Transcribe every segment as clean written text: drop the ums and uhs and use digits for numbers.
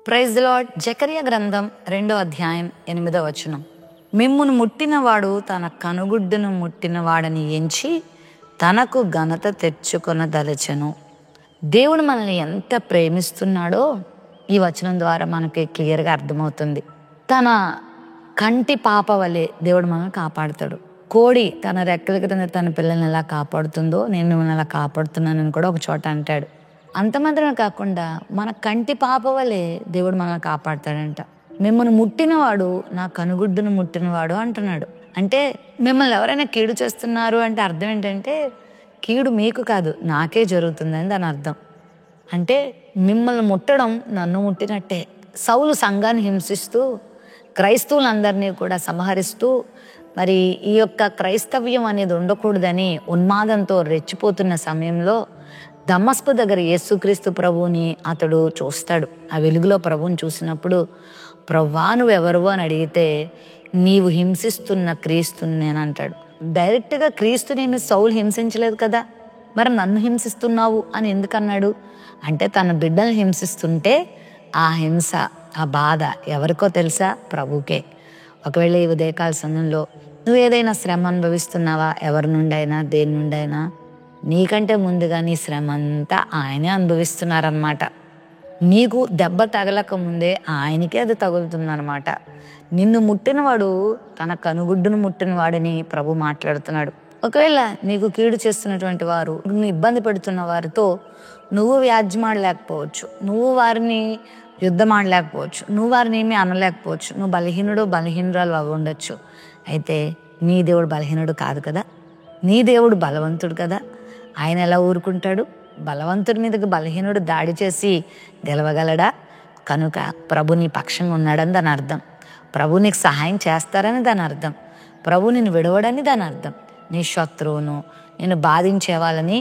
Praise the lord. Zechariah గ్రంథం 2వ అధ్యాయం 8వ వచనం. మిమ్మును ముట్టినవాడు తన కనుగుడ్డును ముట్టినవాడని ఎంచి తనకు ఘనత తెచ్చుకొనదలచెను. దేవుడు మనల్ని ఎంత ప్రేమిస్తున్నాడో ఈ వచనం ద్వారా మనకి క్లియర్గా అర్థమవుతుంది. తన కంటి పాప వలె దేవుడు మనల్ని కాపాడుతాడు. కోడి తన రెక్కల క్రింద తన పిల్లల్ని ఎలా కాపాడుతుందో నేను మిమ్మల్ని అలా కాపాడుతున్నానని కూడా ఒక చోట అంటాడు. అంత మాత్రమే కాకుండా మన కంటి పాప వలె దేవుడు మనల్ని కాపాడుతాడంట. మిమ్మల్ని ముట్టినవాడు నా కనుగుడ్డును ముట్టినవాడు అంటున్నాడు. అంటే మిమ్మల్ని ఎవరైనా కీడు చేస్తున్నారు అంటే అర్థం ఏంటంటే కీడు మీకు కాదు నాకే జరుగుతుందని దాని అర్థం. అంటే మిమ్మల్ని ముట్టడం నన్ను ముట్టినట్టే. సౌలు సంఘాన్ని హింసిస్తూ క్రైస్తవులందరినీ కూడా సంహరిస్తూ మరి ఈ యొక్క క్రైస్తవ్యం అనేది ఉండకూడదని ఉన్మాదంతో రెచ్చిపోతున్న సమయంలో దమస్కు దగ్గర యేసుక్రీస్తు ప్రభువుని అతడు చూస్తాడు. ఆ వెలుగులో ప్రభువుని చూసినప్పుడు ప్రభువా నువ్వెవరు అని అడిగితే నీవు హింసిస్తున్న క్రీస్తుని నేను అంటాడు. డైరెక్ట్గా క్రీస్తుని సౌలు హింసించలేదు కదా, మరి నన్ను హింసిస్తున్నావు అని ఎందుకన్నాడు అంటే తన బిడ్డలు హింసిస్తుంటే ఆ హింస ఆ బాధ ఎవరికో తెలుసా? ప్రభుకే. ఒకవేళ ఈ ఉదయకాల సమయంలో నువ్వు ఏదైనా శ్రమ అనుభవిస్తున్నావా? ఎవరి నుండి అయినా దేని నుండి అయినా నీకంటే ముందుగా నీ శ్రమ అంతా ఆయనే అనుభవిస్తున్నారనమాట. నీకు దెబ్బ తగలక ముందే ఆయనకే అది తగులుతుందనమాట. నిన్ను ముట్టినవాడు తన కనుగుడ్డును ముట్టినవాడని ప్రభు మాట్లాడుతున్నాడు. ఒకవేళ నీకు కీడు చేస్తున్నటువంటి వారు నిన్ను ఇబ్బంది పెడుతున్న వారితో నువ్వు వ్యాజ్యమాడలేకపోవచ్చు, నువ్వు వారిని యుద్ధం ఆడలేకపోవచ్చు, నువ్వు వారిని ఏమీ అనలేకపోవచ్చు, నువ్వు బలహీనురాలు అవి ఉండొచ్చు. అయితే నీ దేవుడు బలహీనుడు కాదు కదా, నీ దేవుడు బలవంతుడు కదా. ఆయన ఎలా ఊరుకుంటాడు? బలవంతుడి మీదకి బలహీనుడు దాడి చేసి గెలవగలడా? కనుక ప్రభు నీ పక్షంగా ఉన్నాడని దాని అర్థం. ప్రభు నీకు సహాయం చేస్తారని దాని అర్థం. ప్రభు నిన్ను విడవడని దాని అర్థం. నీ శత్రువును నేను బాధించే వాళ్ళని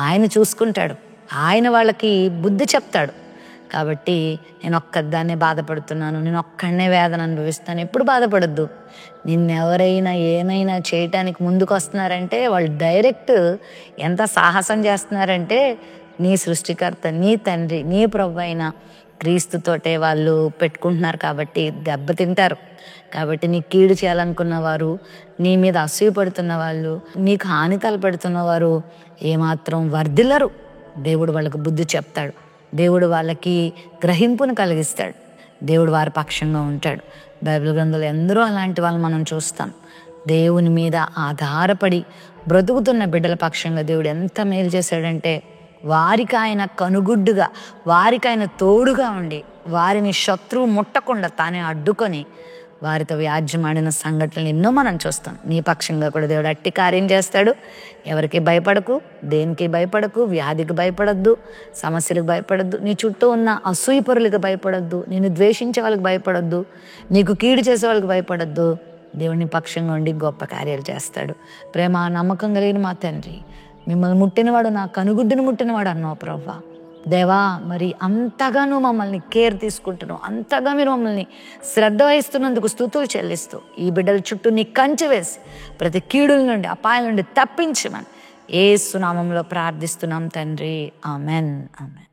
ఆయన చూసుకుంటాడు, ఆయన వాళ్ళకి బుద్ధి చెప్తాడు. కాబట్టి నేను ఒక్కదాన్నే బాధపడుతున్నాను, నేను ఒక్కడనే వేదన అనుభవిస్తాను, ఎప్పుడు బాధపడద్దు. నిన్నెవరైనా ఏమైనా చేయటానికి ముందుకు వస్తున్నారంటే వాళ్ళు డైరెక్ట్ ఎంత సాహసం చేస్తున్నారంటే నీ సృష్టికర్త, నీ తండ్రి, నీ ప్రభు అయిన క్రీస్తుతోటే వాళ్ళు పెట్టుకుంటున్నారు కాబట్టి దెబ్బతింటారు. కాబట్టి నీ కీడు చేయాలనుకున్న వారు, నీ మీద అసూయపడుతున్న వాళ్ళు, నీకు హాని తలపెడుతున్న వారు ఏమాత్రం వర్ధిల్లరు. దేవుడు వాళ్ళకు బుద్ధి చెప్తాడు, దేవుడు వాళ్ళకి గ్రహింపును కలిగిస్తాడు, దేవుడు వారి పక్షంగా ఉంటాడు. బైబిల్ గ్రంథంలో ఎందరో అలాంటి వాళ్ళు మనం చూస్తాం. దేవుని మీద ఆధారపడి బ్రతుకుతున్న బిడ్డల పక్షంగా దేవుడు ఎంత మేలు చేశాడంటే వారికి ఆయన కనుగుడ్డుగా, వారికి ఆయన తోడుగా ఉండి వారిని శత్రువు ముట్టకుండా తానే అడ్డుకొని వారితో వ్యాజ్యమాడిన సంఘటనలు ఎన్నో మనం చూస్తాం. నీ పక్షంగా కూడా దేవుడు అట్టి కార్యం చేస్తాడు. ఎవరికి భయపడకు, దేనికి భయపడకు, వ్యాధికి భయపడద్దు, సమస్యలకు భయపడద్దు, నీ చుట్టూ ఉన్న అసూయపరులకు భయపడద్దు, నిన్ను ద్వేషించే వాళ్ళకి భయపడద్దు, నీకు కీడు చేసే వాళ్ళకి భయపడద్దు. దేవుని పక్షంగా ఉండి గొప్ప కార్యాలు చేస్తాడు. ప్రేమ నమ్మకం కలిగిన మా తండ్రి, మిమ్మల్ని ముట్టినవాడు నా కనుగుడ్డును ముట్టినవాడు అన్నావు ప్రభువా. దేవా, మరి అంతగా నువ్వు మమ్మల్ని కేర్ తీసుకుంటున్నావు, అంతగా మీరు మమ్మల్ని శ్రద్ధ వహిస్తున్నందుకు స్తుతులు చెల్లిస్తూ ఈ బిడ్డల చుట్టూ నీ కంచె వేసి ప్రతి కీడుల నుండి అపాయాల నుండి తప్పించమని యేసు నామములో ప్రార్థిస్తున్నాం తండ్రి. Amen, amen.